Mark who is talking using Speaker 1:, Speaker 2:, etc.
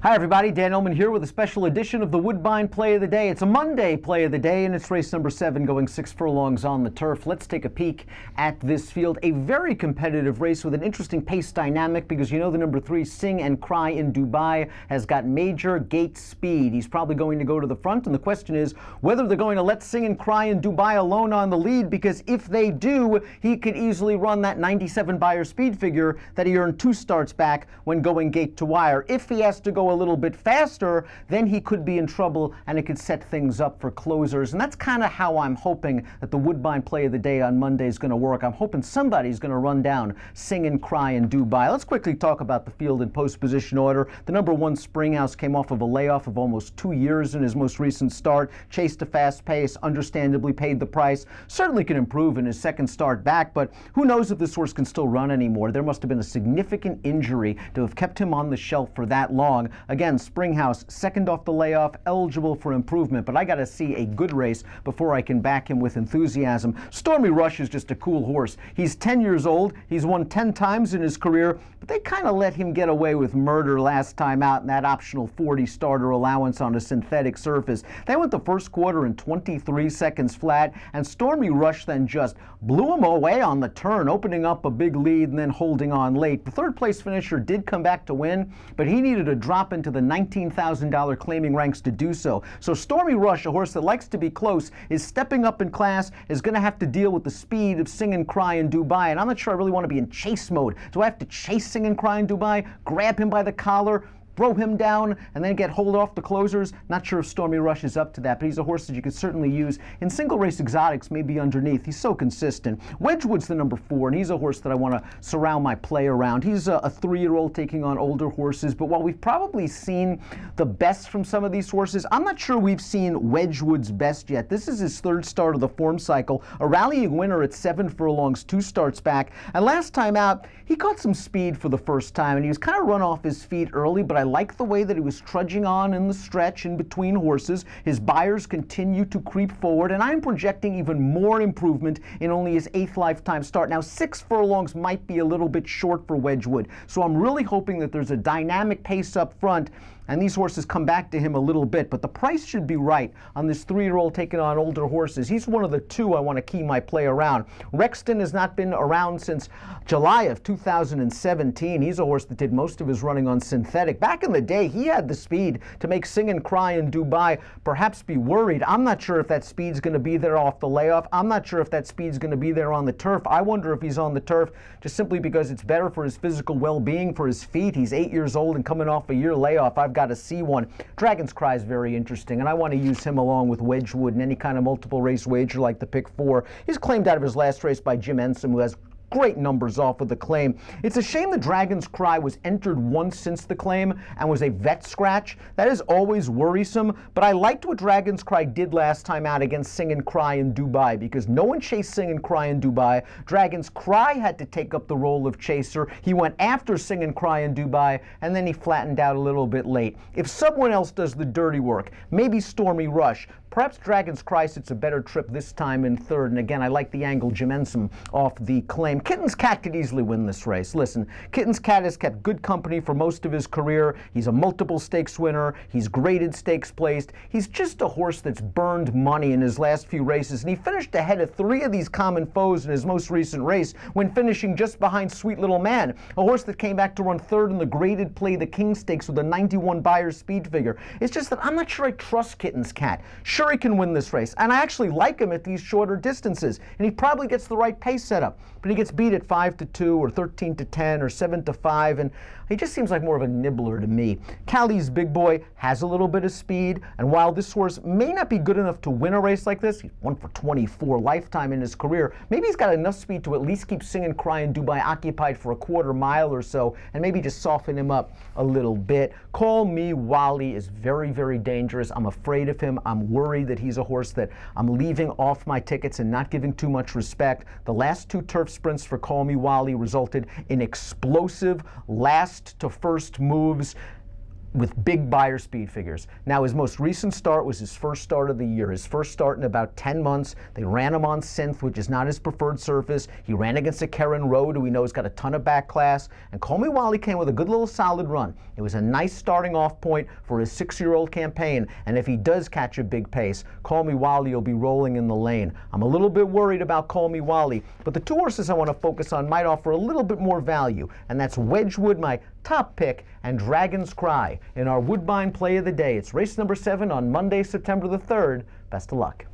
Speaker 1: Hi everybody, Dan Illman here with a special edition of the Woodbine Play of the Day. It's a Monday Play of the Day and it's race number 7 going 6 furlongs on the turf. Let's take a peek at this field. A very competitive race with an interesting pace dynamic because you know the number 3 Sing and Cry in Dubai has got major gate speed. He's probably going to go to the front and the question is whether they're going to let Sing and Cry in Dubai alone on the lead, because if they do, he could easily run that 97 Beyer speed figure that he earned 2 starts back when going gate to wire. If he has to go a little bit faster, then he could be in trouble and it could set things up for closers. And that's kind of how I'm hoping that the Woodbine Play of the Day on Monday is going to work. I'm hoping somebody's going to run down Sing and Cry in Dubai. Let's quickly talk about the field in post position order. The number 1 Springhouse came off of a layoff of almost 2 years in his most recent start, chased a fast pace, understandably paid the price, certainly can improve in his second start back, but who knows if this horse can still run anymore. There must have been a significant injury to have kept him on the shelf for that long. Again, Springhouse, second off the layoff, eligible for improvement, but I got to see a good race before I can back him with enthusiasm. Stormy Rush is just a cool horse. He's 10 years old. He's won 10 times in his career, but they kind of let him get away with murder last time out in that optional 40 starter allowance on a synthetic surface. They went the first quarter in 23 seconds flat, and Stormy Rush then just blew him away on the turn, opening up a big lead and then holding on late. The third place finisher did come back to win, but he needed a drop into the $19,000 claiming ranks to do so. So Stormy Rush, a horse that likes to be close, is stepping up in class, is going to have to deal with the speed of Sing and Cry in Dubai. And I'm not sure I really want to be in chase mode. Do I have to chase Sing and Cry in Dubai, grab him by the collar, throw him down, and then get hold off the closers? Not sure if Stormy Rush is up to that, but he's a horse that you could certainly use in single race exotics, maybe underneath. He's so consistent. Wedgwood's the number 4, and he's a horse that I want to surround my play around. He's a 3-year-old taking on older horses, but while we've probably seen the best from some of these horses, I'm not sure we've seen Wedgwood's best yet. This is his 3rd start of the form cycle, a rallying winner at 7 furlongs, 2 starts back, and last time out, he caught some speed for the first time, and he was kind of run off his feet early, but I like the way that he was trudging on in the stretch in between horses. His buyers continue to creep forward, and I'm projecting even more improvement in only his 8th lifetime start. Now, 6 furlongs might be a little bit short for Wedgwood, so I'm really hoping that there's a dynamic pace up front and these horses come back to him a little bit, but the price should be right on this 3-year-old taking on older horses. He's one of the 2 I want to key my play around. Rexton has not been around since July of 2017. He's a horse that did most of his running on synthetic. Back in the day, he had the speed to make Sing and Cry in Dubai perhaps be worried. I'm not sure if that speed's going to be there off the layoff. I'm not sure if that speed's going to be there on the turf. I wonder if he's on the turf just simply because it's better for his physical well-being, for his feet. He's 8 years old and coming off a year layoff. I've got to see one. Dragon's Cry is very interesting, and I want to use him along with Wedgwood in any kind of multiple race wager like the pick 4. He's claimed out of his last race by Jim Ensom, who has great numbers off of the claim. It's a shame the Dragon's Cry was entered once since the claim and was a vet scratch. That is always worrisome, but I liked what Dragon's Cry did last time out against Sing and Cry in Dubai because no one chased Sing and Cry in Dubai. Dragon's Cry had to take up the role of chaser. He went after Sing and Cry in Dubai, and then he flattened out a little bit late. If someone else does the dirty work, maybe Stormy Rush, perhaps Dragon's Cry sits a better trip this time in 3rd, and again, I like the angle Jim Ensom off the claim. Kitten's Cat could easily win this race. Listen, Kitten's Cat has kept good company for most of his career. He's a multiple stakes winner. He's graded stakes placed. He's just a horse that's burned money in his last few races, and he finished ahead of 3 of these common foes in his most recent race when finishing just behind Sweet Little Man, a horse that came back to run 3rd in the graded Play the King Stakes with a 91 Beyer speed figure. It's just that I'm not sure I trust Kitten's Cat. Sure, he can win this race, and I actually like him at these shorter distances, and he probably gets the right pace setup, but he gets beat at 5-2 or 13-10 or 7-5, and he just seems like more of a nibbler to me. Callie's Big Boy has a little bit of speed, and while this horse may not be good enough to win a race like this, he's 1 for 24 lifetime in his career, maybe he's got enough speed to at least keep Sing and Cry in Dubai occupied for a quarter mile or so, and maybe just soften him up a little bit. Call Me Wally is very, very dangerous. I'm afraid of him. I'm worried that he's a horse that I'm leaving off my tickets and not giving too much respect. The last 2 turf sprints for Call Me Wally resulted in explosive last to first moves. with big buyer speed figures. Now, his most recent start was his first start of the year, his first start in about 10 months. They ran him on synth, which is not his preferred surface. He ran against a Karen Road, who we know has got a ton of back class. And Call Me Wally came with a good little solid run. It was a nice starting off point for his 6-year-old campaign. And if he does catch a big pace, Call Me Wally will be rolling in the lane. I'm a little bit worried about Call Me Wally, but the 2 horses I want to focus on might offer a little bit more value. And that's Wedgwood, my top pick, and Dragon's Cry in our Woodbine Play of the Day. It's race number 7 on Monday, September the 3rd. Best of luck.